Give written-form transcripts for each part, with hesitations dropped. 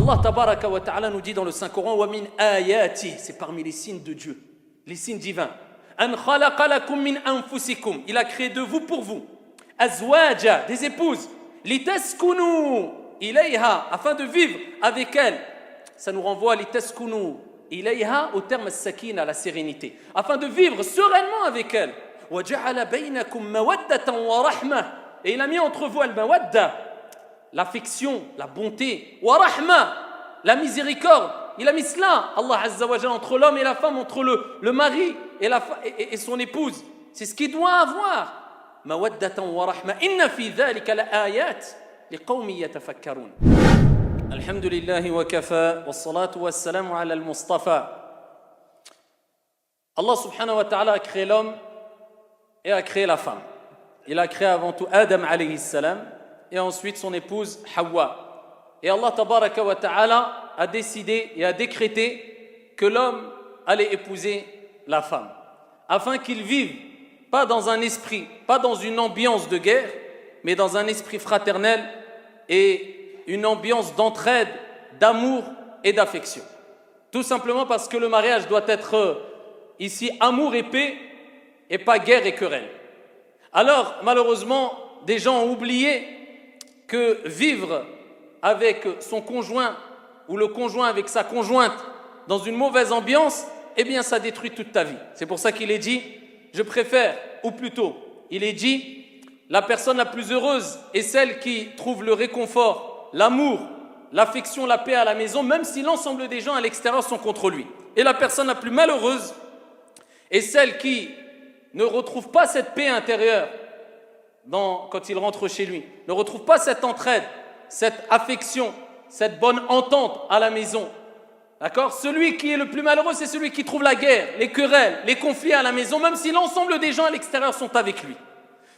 Allah tabaraka wa ta'ala nous dit dans le Saint-Coran wa min ayati, c'est parmi les signes de Dieu, les signes divins. An khalaqa lakum min anfusikum, il a créé de vous pour vous. Azwaja, des épouses. Litaskunu ilayha, afin de vivre avec elles. Ça nous renvoie litaskunu ilayha au terme sakina, la sérénité. Afin de vivre sereinement avec elles. Wa ja'ala bainakum mawaddatan wa rahma, et il a mis entre vous al-mawadda, l'affection, la bonté, wa rahma, la miséricorde. Il a mis cela, Allah Azza wa Jalla, entre l'homme et la femme, entre le mari et son épouse. C'est ce qu'il doit avoir. Mawaddatan wa rahma. Inna fi dhalika la ayat liqawmi yatafakkarun. Alhamdulillahi wa kafa, wa salatu wa salamu ala al-Mustafa. Allah subhanahu wa ta'ala a créé l'homme et a créé la femme. Il a créé avant tout Adam alayhi salam et ensuite son épouse Hawa. Et Allah tabaraka wa ta'ala a décidé et a décrété que l'homme allait épouser la femme afin qu'ils vivent pas dans un esprit, pas dans une ambiance de guerre, mais dans un esprit fraternel et une ambiance d'entraide, d'amour et d'affection. Tout simplement parce que le mariage doit être ici amour et paix et pas guerre et querelle. Alors malheureusement, des gens ont oublié que vivre avec son conjoint ou le conjoint avec sa conjointe dans une mauvaise ambiance, eh bien ça détruit toute ta vie. C'est pour ça qu'il est dit, je préfère, ou plutôt, il est dit, la personne la plus heureuse est celle qui trouve le réconfort, l'amour, l'affection, la paix à la maison, même si l'ensemble des gens à l'extérieur sont contre lui. Et la personne la plus malheureuse est celle qui ne retrouve pas cette paix intérieure quand il rentre chez lui, ne retrouve pas cette entraide, cette affection, cette bonne entente à la maison. D'accord ? Celui qui est le plus malheureux, c'est celui qui trouve la guerre, les querelles, les conflits à la maison, même si l'ensemble des gens à l'extérieur sont avec lui.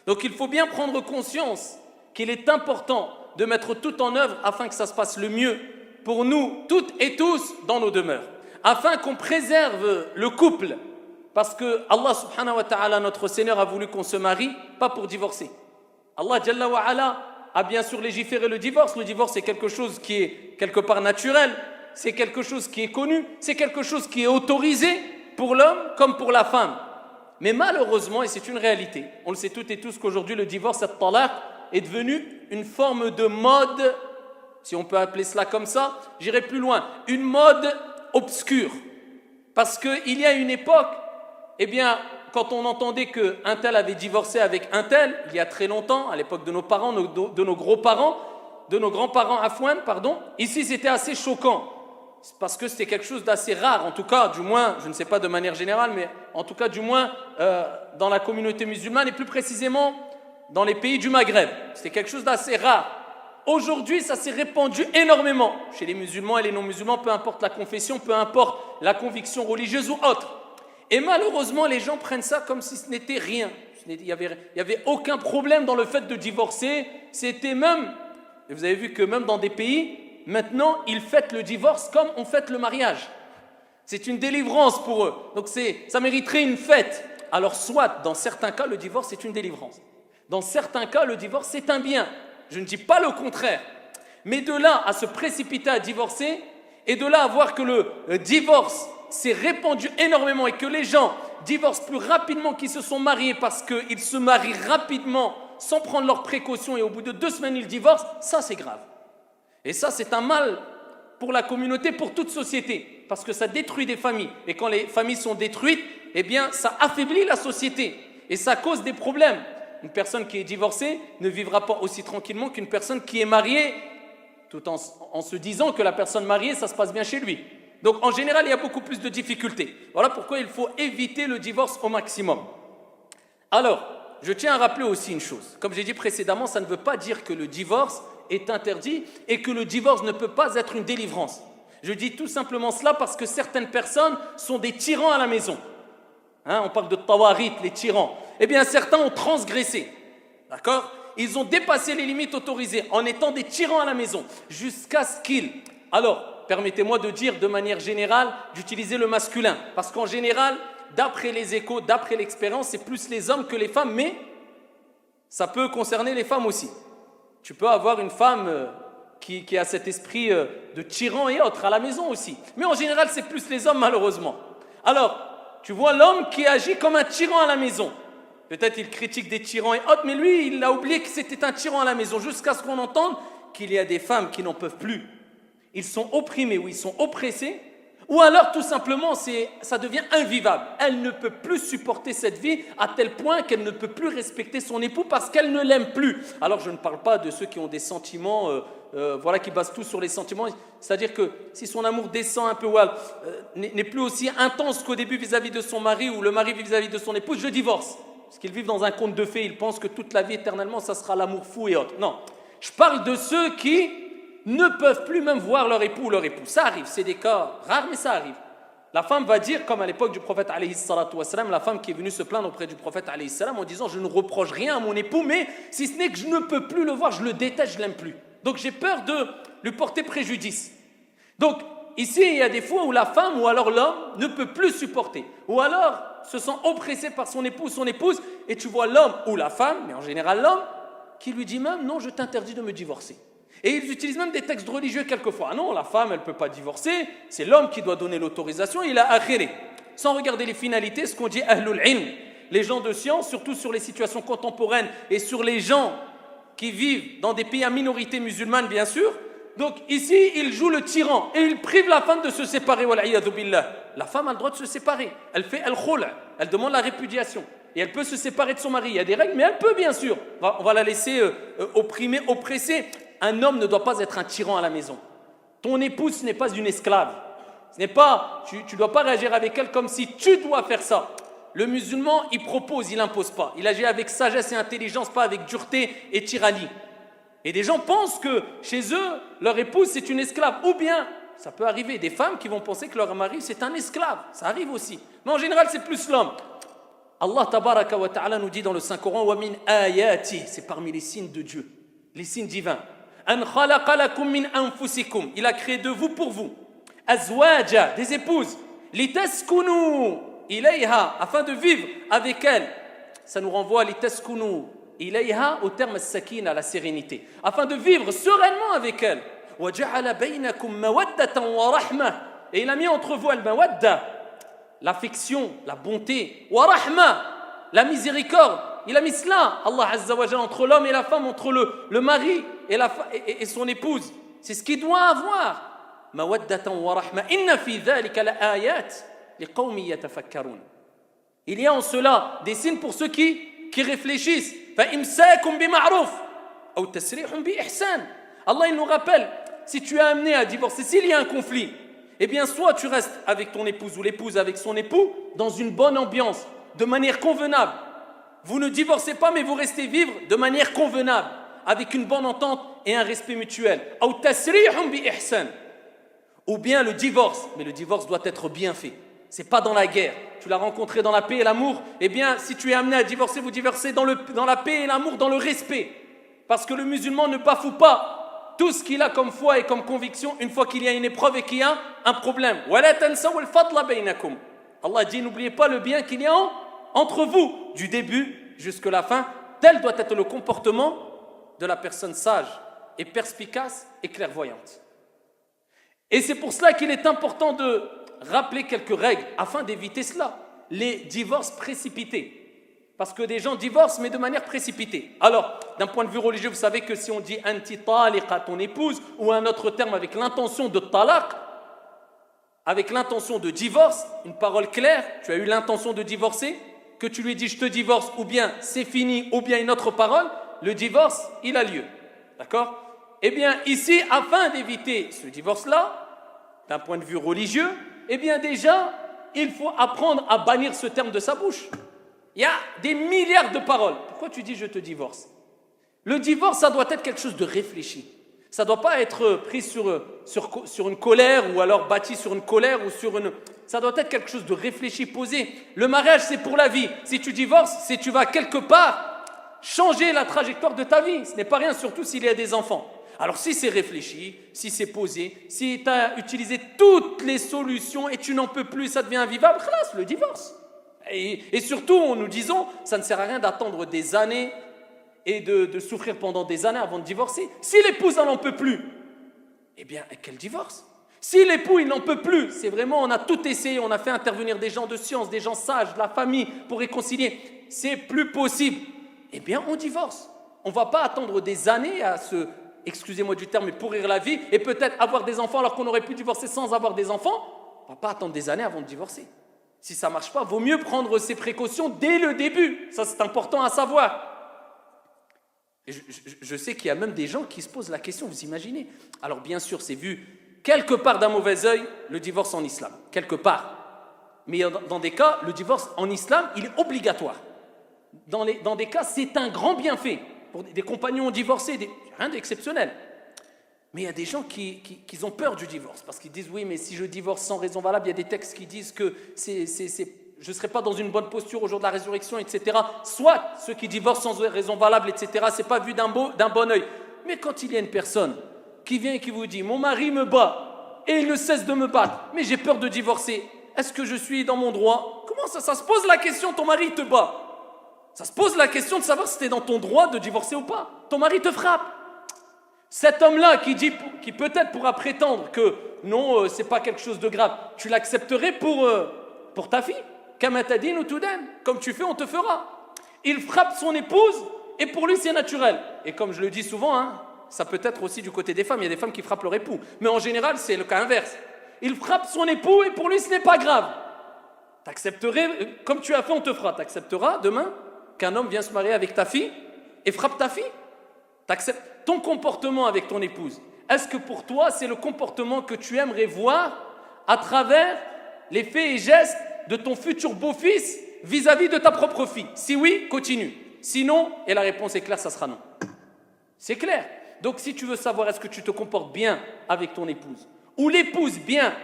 Donc il faut bien prendre conscience qu'il est important de mettre tout en œuvre afin que ça se passe le mieux pour nous, toutes et tous, dans nos demeures. Afin qu'on préserve le couple, parce que Allah subhanahu wa ta'ala, notre Seigneur, a voulu qu'on se marie, pas pour divorcer. Allah Jalla wa ala a bien sûr légiféré le divorce. Le divorce, c'est quelque chose qui est quelque part naturel, c'est quelque chose qui est connu, c'est quelque chose qui est autorisé pour l'homme comme pour la femme. Mais malheureusement, et c'est une réalité, on le sait toutes et tous qu'aujourd'hui le divorce, cette talaq, est devenu une forme de mode, si on peut appeler cela comme ça, j'irai plus loin, une mode obscure. Parce qu'il y a une époque, eh bien, quand on entendait qu'un tel avait divorcé avec un tel, il y a très longtemps, à l'époque de nos parents, de nos gros-parents, de nos grands-parents Afouane, ici c'était assez choquant. Parce que c'était quelque chose d'assez rare, en tout cas, du moins, je ne sais pas de manière générale, mais en tout cas, du moins, dans la communauté musulmane et plus précisément dans les pays du Maghreb. C'était quelque chose d'assez rare. Aujourd'hui, ça s'est répandu énormément chez les musulmans et les non-musulmans, peu importe la confession, peu importe la conviction religieuse ou autre. Et malheureusement, les gens prennent ça comme si ce n'était rien. Il n'y avait aucun problème dans le fait de divorcer. C'était même, et vous avez vu que même dans des pays, maintenant, ils fêtent le divorce comme on fête le mariage. C'est une délivrance pour eux. Donc ça mériterait une fête. Alors soit, dans certains cas, le divorce est une délivrance. Dans certains cas, le divorce c'est un bien. Je ne dis pas le contraire. Mais de là à se précipiter à divorcer, et de là à voir que le divorce s'est répandu énormément et que les gens divorcent plus rapidement qu'ils se sont mariés parce qu'ils se marient rapidement sans prendre leurs précautions et au bout de 2 semaines ils divorcent, ça c'est grave. Et ça c'est un mal pour la communauté, pour toute société, parce que ça détruit des familles. Et quand les familles sont détruites, eh bien ça affaiblit la société et ça cause des problèmes. Une personne qui est divorcée ne vivra pas aussi tranquillement qu'une personne qui est mariée, tout en se disant que la personne mariée, ça se passe bien chez lui. Donc en général, il y a beaucoup plus de difficultés. Voilà pourquoi il faut éviter le divorce au maximum. Alors, je tiens à rappeler aussi une chose. Comme j'ai dit précédemment, ça ne veut pas dire que le divorce est interdit et que le divorce ne peut pas être une délivrance. Je dis tout simplement cela parce que certaines personnes sont des tyrans à la maison. On parle de tawarit, les tyrans. Eh bien, certains ont transgressé. D'accord ? Ils ont dépassé les limites autorisées en étant des tyrans à la maison jusqu'à ce qu'ils... Alors, permettez-moi de dire de manière générale, d'utiliser le masculin. Parce qu'en général, d'après les échos, d'après l'expérience, c'est plus les hommes que les femmes, mais ça peut concerner les femmes aussi. Tu peux avoir une femme qui a cet esprit de tyran et autres à la maison aussi. Mais en général, c'est plus les hommes malheureusement. Alors, tu vois l'homme qui agit comme un tyran à la maison. Peut-être il critique des tyrans et autres, mais lui, il a oublié que c'était un tyran à la maison, jusqu'à ce qu'on entende qu'il y a des femmes qui n'en peuvent plus. Ils sont opprimés ou ils sont oppressés, ou alors tout simplement ça devient invivable. Elle ne peut plus supporter cette vie à tel point qu'elle ne peut plus respecter son époux parce qu'elle ne l'aime plus. Alors je ne parle pas de ceux qui ont des sentiments, qui basent tout sur les sentiments. C'est-à-dire que si son amour descend un peu, n'est plus aussi intense qu'au début vis-à-vis de son mari ou le mari vis-à-vis de son épouse, je divorce. Parce qu'ils vivent dans un conte de fées, ils pensent que toute la vie éternellement, ça sera l'amour fou et autres. Non, je parle de ceux qui ne peuvent plus même voir leur époux ou leur épouse. Ça arrive, c'est des cas rares, mais ça arrive. La femme va dire, comme à l'époque du prophète alayhi salatu wassalam, la femme qui est venue se plaindre auprès du prophète alayhi salam en disant « Je ne reproche rien à mon époux, mais si ce n'est que je ne peux plus le voir, je le déteste, je ne l'aime plus. Donc j'ai peur de lui porter préjudice. » Donc ici, il y a des fois où la femme ou alors l'homme ne peut plus supporter. Ou alors se sent oppressé par son époux ou son épouse, et tu vois l'homme ou la femme, mais en général l'homme, qui lui dit même « Non, je t'interdis de me divorcer. » Et ils utilisent même des textes religieux quelquefois. Ah non, la femme, elle ne peut pas divorcer, c'est l'homme qui doit donner l'autorisation, il a akhiré. Sans regarder les finalités, ce qu'on dit ahlul ilm, les gens de science, surtout sur les situations contemporaines et sur les gens qui vivent dans des pays à minorité musulmane, bien sûr. Donc ici, il joue le tyran et il prive la femme de se séparer. Wal'iyadhu billah. La femme a le droit de se séparer. Elle fait al-khul', elle demande la répudiation. Et elle peut se séparer de son mari. Il y a des règles, mais elle peut bien sûr. On va la laisser opprimer, oppresser. Un homme ne doit pas être un tyran à la maison. Ton épouse n'est pas une esclave. Ce n'est pas, tu ne dois pas réagir avec elle comme si tu dois faire ça. Le musulman, il propose, il n'impose pas. Il agit avec sagesse et intelligence, pas avec dureté et tyrannie. Et des gens pensent que chez eux, leur épouse c'est une esclave. Ou bien, ça peut arriver, des femmes qui vont penser que leur mari c'est un esclave. Ça arrive aussi. Mais en général, c'est plus l'homme. Allah tabaraka wa ta'ala nous dit dans le Saint-Coran, wa min ayati, c'est parmi les signes de Dieu, les signes divins. An khalaqa lakum min anfusikum, il a créé de vous pour vous. Azwaja, des épouses. Litaskunu ilayha, afin de vivre avec elles. Ça nous renvoie litaskunu ilayha au terme sakina, la sérénité. Afin de vivre sereinement avec elles. Wa ja'ala baynakum mawaddatan wa rahmah. Et il a mis entre vous al-mawadda, l'affection, la bonté, wa rahma, la miséricorde. Il a mis cela, Allah Azza wa Jalla, entre l'homme et la femme, entre le mari et son épouse. C'est ce qu'il doit avoir. Mawaddatan wa rahma. Inna fi dhalika la ayat liqawmi yatafakkarun. Il y a en cela des signes pour ceux qui réfléchissent. Fa imsakum bi ma'ruf ou tasrihun bi ihsan. Allah il nous rappelle, si tu es amené à divorcer, s'il y a un conflit, eh bien soit tu restes avec ton épouse ou l'épouse avec son époux dans une bonne ambiance, de manière convenable. Vous ne divorcez pas, mais vous restez vivre de manière convenable, avec une bonne entente et un respect mutuel. Ou bien le divorce, mais le divorce doit être bien fait. C'est pas dans la guerre. Tu l'as rencontré dans la paix et l'amour. Eh bien, si tu es amené à divorcer, vous divorcez dans la paix et l'amour, dans le respect. Parce que le musulman ne bafoue pas tout ce qu'il a comme foi et comme conviction une fois qu'il y a une épreuve et qu'il y a un problème. Allah dit, n'oubliez pas le bien qu'il y a entre vous, du début jusqu'à la fin. Tel doit être le comportement de la personne sage et perspicace et clairvoyante. Et c'est pour cela qu'il est important de rappeler quelques règles afin d'éviter cela. Les divorces précipités. Parce que des gens divorcent, mais de manière précipitée. Alors, d'un point de vue religieux, vous savez que si on dit anti taliqa, ton épouse, ou un autre terme avec l'intention de talaq, avec l'intention de divorce, une parole claire, tu as eu l'intention de divorcer, que tu lui dis je te divorce, ou bien c'est fini, ou bien une autre parole, le divorce, il a lieu. D'accord ? Eh bien, ici, afin d'éviter ce divorce-là, d'un point de vue religieux, eh bien déjà, il faut apprendre à bannir ce terme de sa bouche. Il y a des milliards de paroles. Pourquoi tu dis je te divorce ? Le divorce, ça doit être quelque chose de réfléchi. Ça ne doit pas être pris sur une colère ou alors bâti sur une colère ou sur une... Ça doit être quelque chose de réfléchi, posé. Le mariage, c'est pour la vie. Si tu divorces, c'est tu vas quelque part changer la trajectoire de ta vie. Ce n'est pas rien, surtout s'il y a des enfants. Alors si c'est réfléchi, si c'est posé, si tu as utilisé toutes les solutions et tu n'en peux plus, ça devient invivable, khalas, le divorce. Et surtout, nous disons, ça ne sert à rien d'attendre des années et de souffrir pendant des années avant de divorcer. Si l'épouse n'en peut plus, eh bien, qu'elle divorce. Si l'époux, il n'en peut plus, c'est vraiment, on a tout essayé, on a fait intervenir des gens de science, des gens sages, de la famille, pour réconcilier, c'est plus possible, eh bien, on divorce. On ne va pas attendre des années à se, excusez-moi du terme, mais pourrir la vie, et peut-être avoir des enfants alors qu'on aurait pu divorcer sans avoir des enfants. On ne va pas attendre des années avant de divorcer. Si ça ne marche pas, vaut mieux prendre ses précautions dès le début. Ça, c'est important à savoir. Et je sais qu'il y a même des gens qui se posent la question, vous imaginez. Alors bien sûr, c'est vu quelque part d'un mauvais œil, le divorce en islam. Quelque part. Mais dans des cas, le divorce en islam, il est obligatoire. Dans des cas, c'est un grand bienfait. Pour des compagnons divorcés, rien d'exceptionnel. Mais il y a des gens qui ont peur du divorce. Parce qu'ils disent, oui, mais si je divorce sans raison valable, il y a des textes qui disent que je ne serai pas dans une bonne posture au jour de la résurrection, etc. Soit ceux qui divorcent sans raison valable, etc. Ce n'est pas vu d'un bon œil. Mais quand il y a une personne qui vient et qui vous dit, mon mari me bat et il ne cesse de me battre, mais j'ai peur de divorcer, est-ce que je suis dans mon droit? Comment ça se pose la question, ton mari te bat? Ça se pose la question de savoir si tu es dans ton droit de divorcer ou pas. Ton mari te frappe. Cet homme-là qui peut-être pourra prétendre que non, c'est pas quelque chose de grave, tu l'accepterais pour ta fille? Kamatadin ou Toudan, comme tu fais, on te fera. Il frappe son épouse et pour lui c'est naturel. Et comme je le dis souvent, ça peut être aussi du côté des femmes, il y a des femmes qui frappent leur époux. Mais en général, c'est le cas inverse. Il frappe son époux et pour lui ce n'est pas grave. T'accepterais, comme tu as fait, on te fera. T'accepteras demain qu'un homme vient se marier avec ta fille et frappe ta fille? T'acceptes ton comportement avec ton épouse. Est-ce que pour toi, c'est le comportement que tu aimerais voir à travers les faits et gestes de ton futur beau-fils vis-à-vis de ta propre fille? Si oui, continue. Sinon, et la réponse est claire, ça sera non. C'est clair. Donc si tu veux savoir est-ce que tu te comportes bien avec ton épouse ou l'épouse bien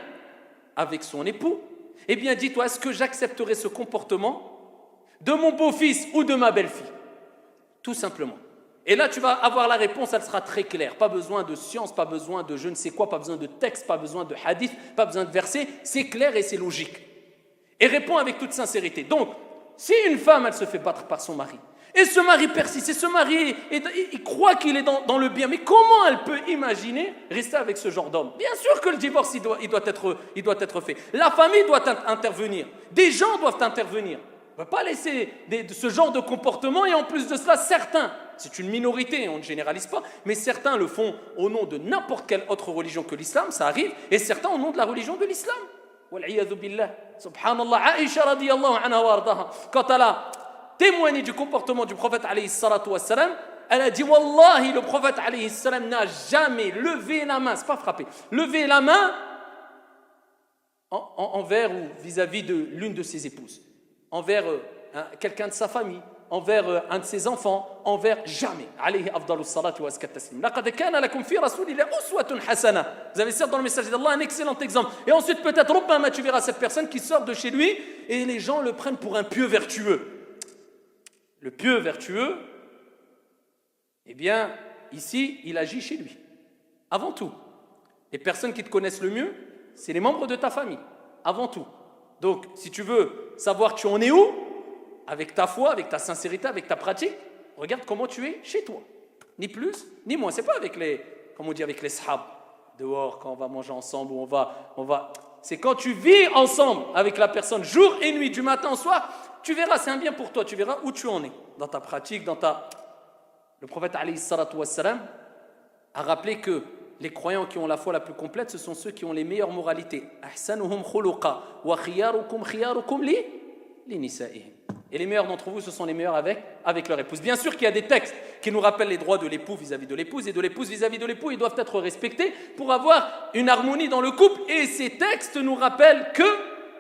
avec son époux, eh bien dis-toi, est-ce que j'accepterai ce comportement de mon beau-fils ou de ma belle-fille? Tout simplement. Et là, tu vas avoir la réponse, elle sera très claire. Pas besoin de science, pas besoin de je ne sais quoi, pas besoin de texte, pas besoin de hadith, pas besoin de verset. C'est clair et c'est logique. Et réponds avec toute sincérité. Donc, si une femme, elle se fait battre par son mari, et ce mari persiste, et ce mari, il croit qu'il est dans le bien, mais comment elle peut imaginer rester avec ce genre d'homme? Bien sûr que le divorce, il doit être fait. La famille doit intervenir. Des gens doivent intervenir. On ne va pas laisser ce genre de comportement, et en plus de cela, certains, c'est une minorité, on ne généralise pas, mais certains le font au nom de n'importe quelle autre religion que l'islam, ça arrive, et certains au nom de la religion de l'islam. Wal'iyadhu billah. Subhanallah, Aïcha radiyallahu anha wa ardaha, quand elle a témoigné du comportement du prophète alayhi salatu wassalam, elle a dit Wallahi, le prophète alayhi salam n'a jamais levé la main, c'est pas frappé, levé la main envers ou vis-à-vis de l'une de ses épouses, envers quelqu'un de sa famille, envers un de ses enfants, envers jamais. Alayhi afdalus salatu wa azkat taslim. Laqad kana lakum fi rasulillahi uswatun hasana. Vous avez certes dans le message d'Allah un excellent exemple. Et ensuite peut-être rubbama tu verras cette personne qui sort de chez lui et les gens le prennent pour un pieux vertueux. Le pieux vertueux, eh bien, ici, il agit chez lui. Avant tout. Les personnes qui te connaissent le mieux, c'est les membres de ta famille. Avant tout. Donc, si tu veux savoir tu en es où, avec ta foi, avec ta sincérité, avec ta pratique, regarde comment tu es chez toi. Ni plus, ni moins. C'est pas avec avec les sahab, dehors, quand on va manger ensemble, ou on va. C'est quand tu vis ensemble avec la personne, jour et nuit, du matin au soir, tu verras, c'est un bien pour toi, tu verras où tu en es, dans ta pratique, Le prophète alayhi salatu wassalam a rappelé que les croyants qui ont la foi la plus complète, ce sont ceux qui ont les meilleures moralités. Ahsanuhum khuluqa wa khiyarukum khiyarukum li nisa'ihim. Et les meilleurs d'entre vous, ce sont les meilleurs avec leur épouse. Bien sûr qu'il y a des textes qui nous rappellent les droits de l'époux vis-à-vis de l'épouse et de l'épouse vis-à-vis de l'époux. Ils doivent être respectés pour avoir une harmonie dans le couple. Et ces textes nous rappellent que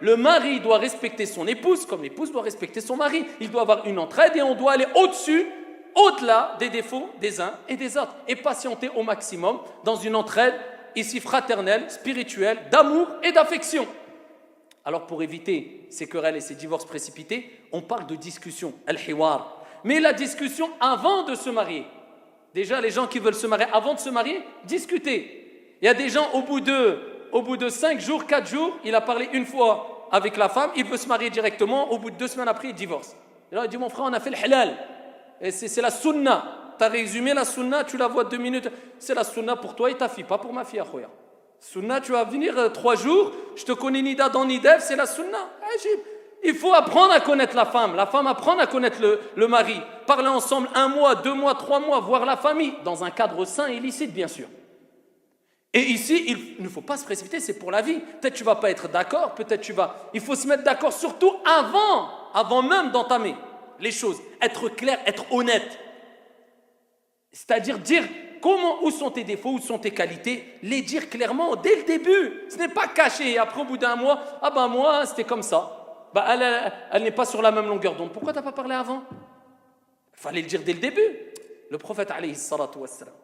le mari doit respecter son épouse comme l'épouse doit respecter son mari. Il doit avoir une entraide et on doit aller au-dessus, au-delà des défauts des uns et des autres. Et patienter au maximum dans une entraide ici fraternelle, spirituelle, d'amour et d'affection. Alors pour éviter ces querelles et ces divorces précipités, on parle de discussion, al-hiwar. Mais la discussion avant de se marier. Déjà, les gens qui veulent se marier avant de se marier, discuter. Il y a des gens, au bout de 5 jours, 4 jours, il a parlé une fois avec la femme, il veut se marier directement, au bout de 2 semaines après, il divorce. Et là, il dit, mon frère, on a fait le halal. Et c'est la sunna. t'as résumé la sunna, tu la vois 2 minutes. C'est la sunna pour toi et ta fille, pas pour ma fille, akhoya. Sunna, tu vas venir 3 jours, je te connais Nida dans Nidef, c'est la sunna. Il faut apprendre à connaître la femme apprendre à connaître le mari. Parler ensemble 1 mois, 2 mois, 3 mois, voir la famille, dans un cadre sain et licite, bien sûr. Et ici, il ne faut pas se précipiter, c'est pour la vie. Peut-être tu ne vas pas être d'accord, peut-être tu vas... Il faut se mettre d'accord surtout avant même d'entamer les choses. Être clair, être honnête. C'est-à-dire dire où sont tes défauts, où sont tes qualités, les dire clairement dès le début. Ce n'est pas caché. Et après, au bout d'un mois, moi, c'était comme ça. Elle n'est pas sur la même longueur d'onde. Pourquoi tu n'as pas parlé avant? Il fallait le dire dès le début. Le prophète, alayhi salatu wassalam,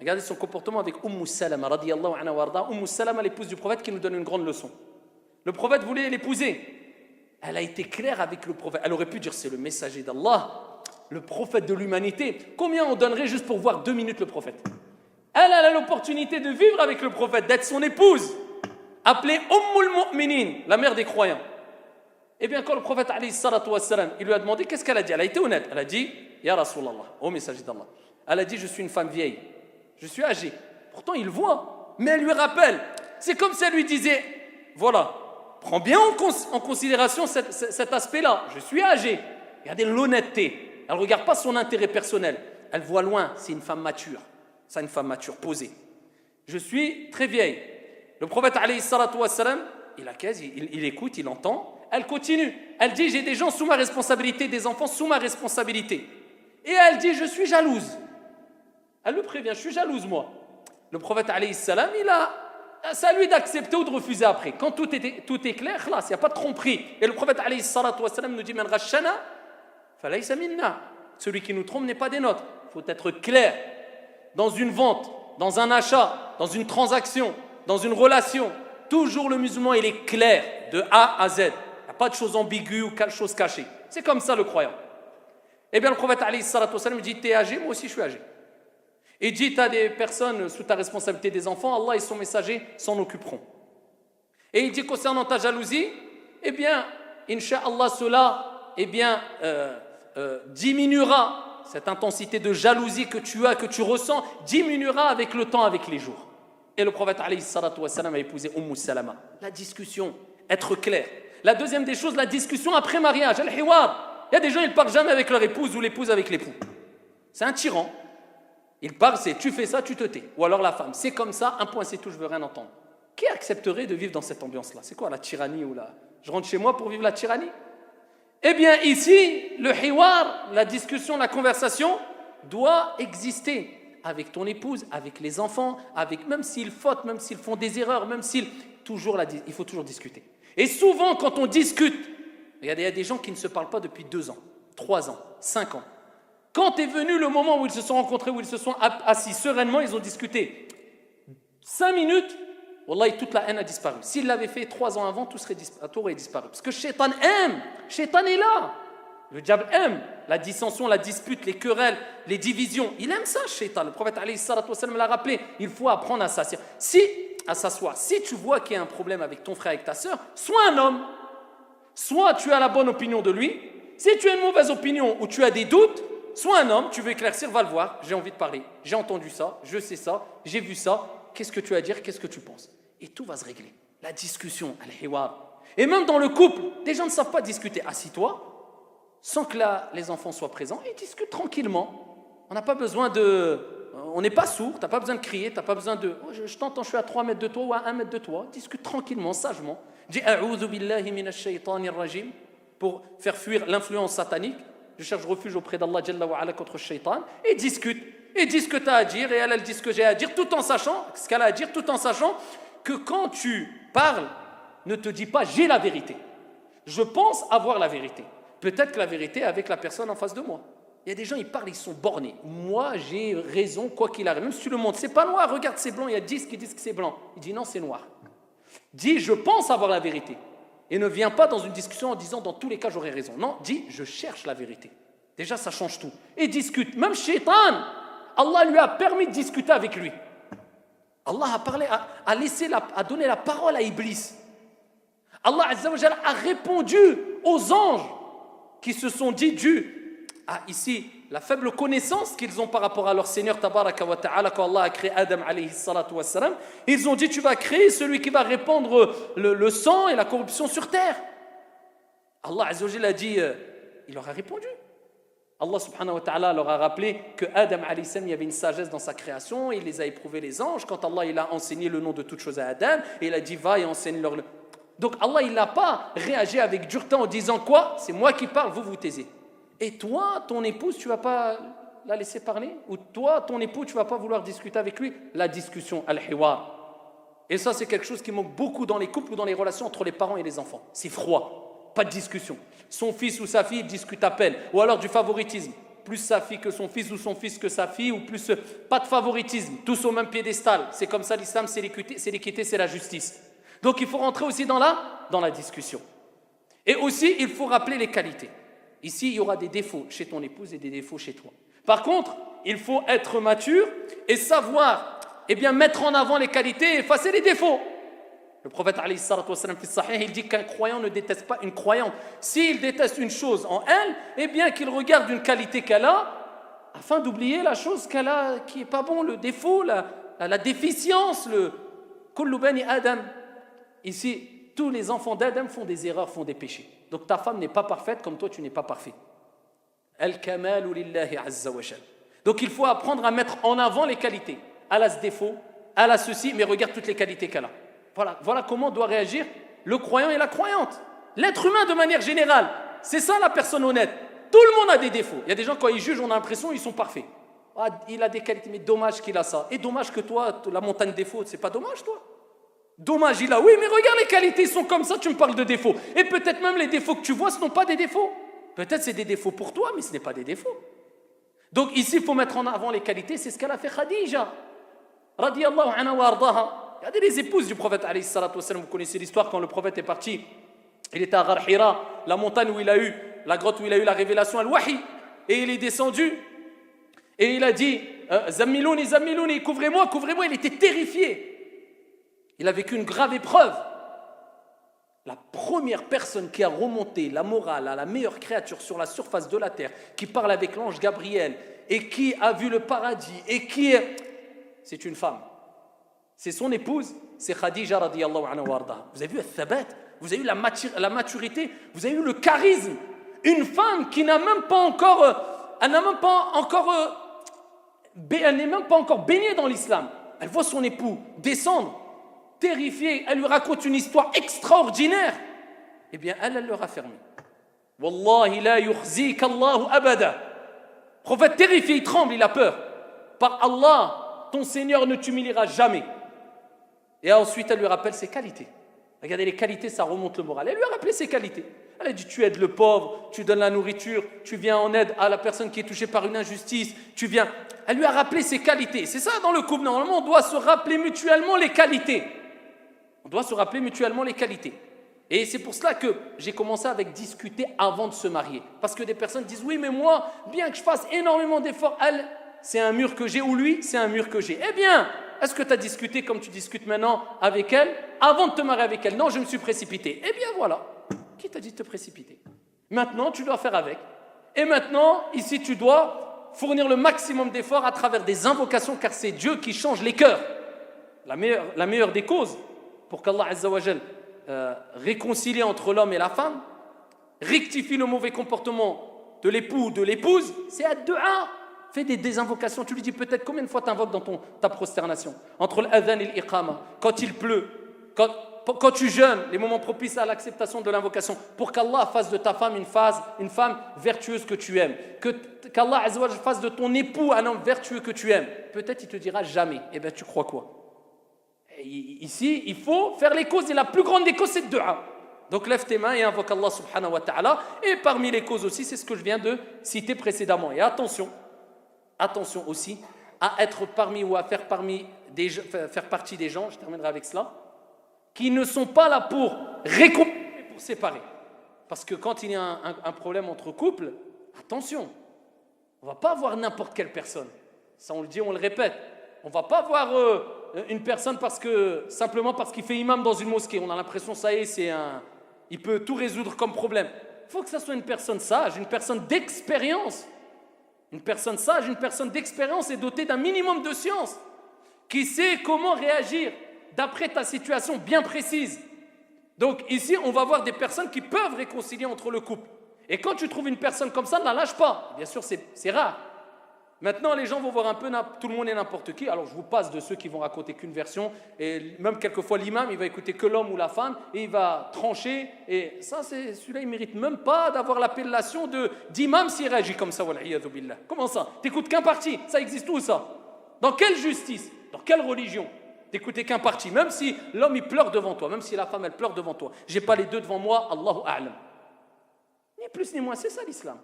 regardez son comportement avec Salama, radiyallahu anha warda. Salama, l'épouse du prophète, qui nous donne une grande leçon. Le prophète voulait l'épouser. Elle a été claire avec le prophète. Elle aurait pu dire c'est le messager d'Allah, le prophète de l'humanité. Combien on donnerait juste pour voir 2 minutes le prophète? Elle a l'opportunité de vivre avec le prophète, d'être son épouse, appelée Mu'minin, la mère des croyants. Eh bien, quand le prophète alayhi salatu wassalam, il lui a demandé, qu'est-ce qu'elle a dit? Elle a été honnête. Elle a dit, Ya Rasulallah, ô messager d'Allah. Elle a dit, je suis une femme vieille. Je suis âgée. Pourtant, il voit. Mais elle lui rappelle. C'est comme si elle lui disait, voilà, prends bien en considération cet aspect-là. Je suis âgée. Regardez l'honnêteté. Elle ne regarde pas son intérêt personnel. Elle voit loin. C'est une femme mature. C'est une femme mature, posée. Je suis très vieille. Le prophète, alayhi salatu wassalam, il écoute, il entend. Elle continue. Elle dit, j'ai des gens sous ma responsabilité, des enfants sous ma responsabilité. Et elle dit, je suis jalouse. Elle le prévient, je suis jalouse moi. Le prophète alayhi salam, c'est à lui d'accepter ou de refuser après. Quand tout est clair, il n'y a pas de tromperie. Et le prophète alayhi salatu wassalam nous dit, man ghashana falaysa minna. Celui qui nous trompe n'est pas des nôtres. Il faut être clair. Dans une vente, dans un achat, dans une transaction, dans une relation, toujours le musulman, il est clair de A à Z. Il n'y a pas de choses ambiguës ou de choses cachées. C'est comme ça le croyant. Eh bien, le prophète alayhi salatu wassalam dit, t'es âgé, moi aussi je suis âgé. Et dit, tu as des personnes sous ta responsabilité, des enfants, Allah et son messager s'en occuperont. Et il dit, concernant ta jalousie, eh bien, Inch'Allah, cela, diminuera, cette intensité de jalousie que tu as, que tu ressens, diminuera avec le temps, avec les jours. Et le prophète, alayhi salatu wassalam, a épousé Salama. La discussion, être clair. La deuxième des choses, la discussion après mariage, al-hiwar. Il y a des gens, ils ne parlent jamais avec leur épouse ou l'épouse avec l'époux. C'est un tyran. Il parle, c'est tu fais ça, tu te tais. Ou alors la femme, c'est comme ça, un point c'est tout, je veux rien entendre. Qui accepterait de vivre dans cette ambiance-là? C'est quoi la tyrannie ou la... Je rentre chez moi pour vivre la tyrannie? Eh bien ici, le hiwar, la discussion, la conversation doit exister avec ton épouse, avec les enfants, même s'ils fautent, même s'ils font des erreurs, même s'ils... il faut toujours discuter. Et souvent quand on discute, il y a des gens qui ne se parlent pas depuis 2 ans, 3 ans, 5 ans. Quand est venu le moment où ils se sont rencontrés, où ils se sont assis sereinement, ils ont discuté 5 minutes, wallahi, toute la haine a disparu. S'ils l'avaient fait 3 ans avant, tout aurait disparu. Parce que Shaitan aime, Shaitan est là. Le diable aime la dissension, la dispute, les querelles, les divisions. Il aime ça, Shaitan. Le prophète alayhi salatu wassalam l'a rappelé. Il faut apprendre à s'asseoir. Si tu vois qu'il y a un problème avec ton frère, avec ta sœur, sois un homme. Soit tu as la bonne opinion de lui. Si tu as une mauvaise opinion ou tu as des doutes, sois un homme, tu veux éclaircir, va le voir, j'ai envie de parler, j'ai entendu ça, je sais ça, j'ai vu ça, qu'est-ce que tu as à dire, qu'est-ce que tu penses? Et tout va se régler. La discussion, al-hiwar. Et même dans le couple, des gens ne savent pas discuter. Assis-toi, sans que les enfants soient présents, et discute tranquillement. On n'a pas besoin on n'est pas sourd, tu n'as pas besoin de crier, tu n'as pas besoin de... Oh, je t'entends, je suis à 3 mètres de toi ou à 1 mètre de toi. Discute tranquillement, sagement. Dis « A'udhu billahi minash shaytanir rajim » pour faire fuir l'influence satanique. Je cherche refuge auprès d'Allah Jalla wa Ala contre le shaitan et discute. Et dis ce que tu as à dire et elle dit ce que j'ai à dire tout en sachant ce qu'elle a à dire, tout en sachant que quand tu parles, ne te dis pas j'ai la vérité. Je pense avoir la vérité. Peut-être que la vérité est avec la personne en face de moi. Il y a des gens, ils parlent, ils sont bornés. Moi, j'ai raison, quoi qu'il arrive. Même si tu le montres, c'est pas noir, regarde, c'est blanc. Il y a 10 qui disent que c'est blanc. Il dit non, c'est noir. Dis je pense avoir la vérité. Et ne viens pas dans une discussion en disant dans tous les cas j'aurai raison. Non, dis je cherche la vérité. Déjà ça change tout. Et discute. Même Shaitan, Allah lui a permis de discuter avec lui. Allah a parlé, a donné la parole à Iblis. Allah Azza wa Jalla a répondu aux anges qui se sont dit ici la faible connaissance qu'ils ont par rapport à leur Seigneur tabaraka wa ta'ala. Quand Allah a créé Adam alayhi salatu wassalam, ils ont dit tu vas créer celui qui va répandre le sang et la corruption sur terre. Allah azza wa jalla a dit, il leur a répondu. Allah subhanahu wa ta'ala leur a rappelé que Adam alayhi salam, il y avait une sagesse dans sa création, il les a éprouvés les anges, quand Allah il a enseigné le nom de toute chose à Adam, et il a dit va et enseigne leur... Donc Allah il n'a pas réagi avec dureté en disant quoi? C'est moi qui parle, vous vous taisez. Et toi, ton épouse, tu ne vas pas la laisser parler? Ou toi, ton époux, tu ne vas pas vouloir discuter avec lui? La discussion, al-hiwar. Et ça c'est quelque chose qui manque beaucoup dans les couples ou dans les relations entre les parents et les enfants. C'est froid. Pas de discussion. Son fils ou sa fille discute à peine. Ou alors du favoritisme. Plus sa fille que son fils ou son fils que sa fille. Ou plus... Pas de favoritisme. Tous au même piédestal. C'est comme ça l'islam, c'est l'équité, c'est la justice. Donc il faut rentrer aussi dans la discussion. Et aussi, il faut rappeler les qualités. Ici, il y aura des défauts chez ton épouse et des défauts chez toi. Par contre, il faut être mature et savoir mettre en avant les qualités et effacer les défauts. Le prophète alayhi salatu wassalam fi sahih, il dit qu'un croyant ne déteste pas une croyante. S'il déteste une chose en elle, qu'il regarde une qualité qu'elle a, afin d'oublier la chose qu'elle a qui n'est pas bon, le défaut, la déficience, le kullu bani Adam. Ici, tous les enfants d'Adam font des erreurs, font des péchés. Donc ta femme n'est pas parfaite comme toi tu n'es pas parfait. Al-kamalu lillahi azza wa jal. Donc il faut apprendre à mettre en avant les qualités. Elle a ce défaut, elle a ceci, mais regarde toutes les qualités qu'elle a. Voilà comment doit réagir le croyant et la croyante. L'être humain de manière générale, c'est ça la personne honnête. Tout le monde a des défauts. Il y a des gens quand ils jugent, on a l'impression qu'ils sont parfaits. Ah, il a des qualités, mais dommage qu'il a ça. Et dommage que toi, la montagne de défauts, c'est pas dommage toi? Dommage il a, oui mais regarde les qualités sont comme ça, tu me parles de défauts. Et peut-être même les défauts que tu vois, ce ne sont pas des défauts. Peut-être c'est des défauts pour toi, mais ce n'est pas des défauts. Donc ici il faut mettre en avant les qualités, c'est ce qu'elle a fait Khadija. Radiyallahu anha wa ardaha. Regardez les épouses du prophète alayhi salatu wassalam, vous connaissez l'histoire quand le prophète est parti. Il était à Ghar Hira, la montagne où il a eu, la grotte où il a eu la révélation al-Wahi. Et il est descendu et il a dit Zammilouni, Zammilouni, couvrez-moi, couvrez-moi. Il était terrifié. Il a vécu une grave épreuve. La première personne qui a remonté la morale à la meilleure créature sur la surface de la terre, qui parle avec l'ange Gabriel et qui a vu le paradis et qui est... C'est une femme. C'est son épouse, c'est Khadija radiyallahu anha wa arda. Vous avez vu al-thabat, vous avez eu la maturité, vous avez eu le charisme. Une femme qui n'a même pas encore... elle n'est même pas encore baignée dans l'islam. Elle voit son époux descendre. Terrifiée, elle lui raconte une histoire extraordinaire. Eh bien, elle leur a fermé. Wallahi la yukhzika Allahu abada. Prophète terrifié, il tremble, il a peur. Par Allah, ton Seigneur ne t'humiliera jamais. Et ensuite, elle lui rappelle ses qualités. Regardez, les qualités, ça remonte le moral. Elle lui a rappelé ses qualités. Elle a dit, tu aides le pauvre, tu donnes la nourriture, tu viens en aide à la personne qui est touchée par une injustice, tu viens... Elle lui a rappelé ses qualités. C'est ça dans le couple, normalement, on doit se rappeler mutuellement les qualités. On doit se rappeler mutuellement les qualités. Et c'est pour cela que j'ai commencé avec discuter avant de se marier. Parce que des personnes disent, oui, mais moi, bien que je fasse énormément d'efforts, elle, c'est un mur que j'ai, ou lui, c'est un mur que j'ai. Eh bien, est-ce que tu as discuté comme tu discutes maintenant avec elle, avant de te marier avec elle? Non, je me suis précipité. Eh bien, voilà. Qui t'a dit de te précipiter? Maintenant, tu dois faire avec. Et maintenant, ici, tu dois fournir le maximum d'efforts à travers des invocations, car c'est Dieu qui change les cœurs. La meilleure des causes, pour qu'Allah Azza wa Jal réconcilie entre l'homme et la femme, rectifie le mauvais comportement de l'époux ou de l'épouse, c'est ad-du'a. Fais des invocations. Tu lui dis peut-être combien de fois tu invoques dans ta prosternation. Entre l'adhan et l'iqama, quand il pleut, quand tu jeûnes, les moments propices à l'acceptation de l'invocation, pour qu'Allah fasse de ta femme une femme vertueuse que tu aimes, qu'Allah Azza wa Jal fasse de ton époux un homme vertueux que tu aimes. Peut-être il te dira jamais. Eh bien tu crois quoi? Ici, il faut faire les causes, et la plus grande des causes, c'est le dua. Donc lève tes mains et invoque Allah subhanahu wa ta'ala. Et parmi les causes aussi, c'est ce que je viens de citer précédemment. Et attention aussi à être parmi ou à faire partie des gens, je terminerai avec cela, qui ne sont pas là pour réconcilier, pour séparer. Parce que quand il y a un problème entre couples, attention, on ne va pas voir n'importe quelle personne. Ça, on le dit, on le répète. On ne va pas voir une personne simplement parce qu'il fait imam dans une mosquée. On a l'impression, ça y est, il peut tout résoudre comme problème. Il faut que ça soit une personne sage, une personne d'expérience. Une personne sage, une personne d'expérience et dotée d'un minimum de science, qui sait comment réagir d'après ta situation bien précise. Donc ici, on va voir des personnes qui peuvent réconcilier entre le couple. Et quand tu trouves une personne comme ça, ne la lâche pas. Bien sûr, c'est rare. Maintenant, les gens vont voir un peu tout le monde et n'importe qui. Alors, je vous passe de ceux qui vont raconter qu'une version. Et même quelquefois, l'imam, il va écouter que l'homme ou la femme et il va trancher. Et ça, celui-là, il ne mérite même pas d'avoir l'appellation d'imam s'il réagit comme ça. Billah. Comment ça? T'écoutes qu'un parti? Ça existe où, ça? Dans quelle justice? Dans quelle religion? D'écouter qu'un parti, même si l'homme il pleure devant toi, même si la femme elle pleure devant toi. J'ai pas les deux devant moi, Allahu A'lam. Ni plus ni moins, c'est ça l'islam.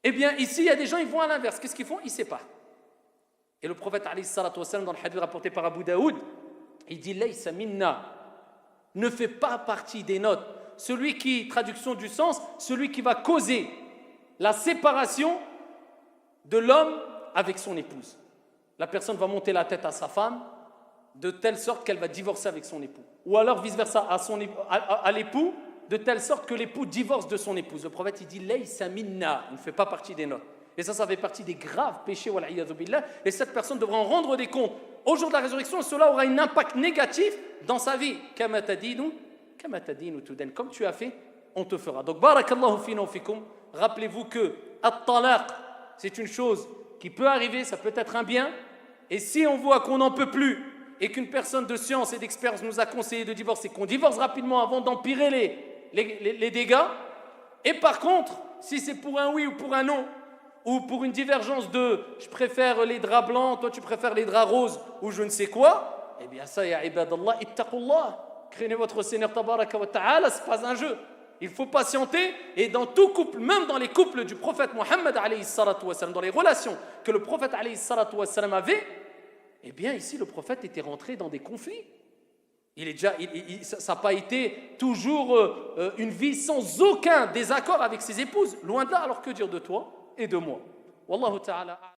Eh bien, ici, il y a des gens, ils vont à l'inverse. Qu'est-ce qu'ils font? Ils séparent. Et le prophète, alayhi salatu wassalam, dans le hadith rapporté par Abu Daoud, il dit Laysa minna, ne fait pas partie des nôtres. Celui qui, traduction du sens, celui qui va causer la séparation de l'homme avec son épouse. La personne va monter la tête à sa femme de telle sorte qu'elle va divorcer avec son époux. Ou alors vice-versa à l'époux, de telle sorte que l'époux divorce de son épouse. Le prophète il dit Laysa minna, il ne fait pas partie des nôtres. Et ça fait partie des graves péchés, wal'iyadhu billah. Et cette personne devra en rendre des comptes. Au jour de la résurrection, cela aura un impact négatif dans sa vie. Kama tadinu tudan. Comme tu as fait, on te fera. Donc, barakallahu fina wa fikum. Rappelez-vous que at-talaq, c'est une chose qui peut arriver, ça peut être un bien. Et si on voit qu'on n'en peut plus, et qu'une personne de science et d'expérience nous a conseillé de divorcer, qu'on divorce rapidement avant d'empirer les dégâts. Et par contre, si c'est pour un oui ou pour un non, ou pour une divergence de je préfère les draps blancs, toi tu préfères les draps roses, ou je ne sais quoi, eh bien ça, ya ibadallah, ittaqullah, craignez votre Seigneur tabaraka wa ta'ala, c'est pas un jeu. Il faut patienter, et dans tout couple, même dans les couples du prophète Mohammed alayhi salatu wa sallam, dans les relations que le prophète alayhi salatu wa sallam avait, eh bien, ici, le prophète était rentré dans des conflits. Ça n'a pas été toujours une vie sans aucun désaccord avec ses épouses. Loin de là, alors que dire de toi et de moi? Wallahu ta'ala.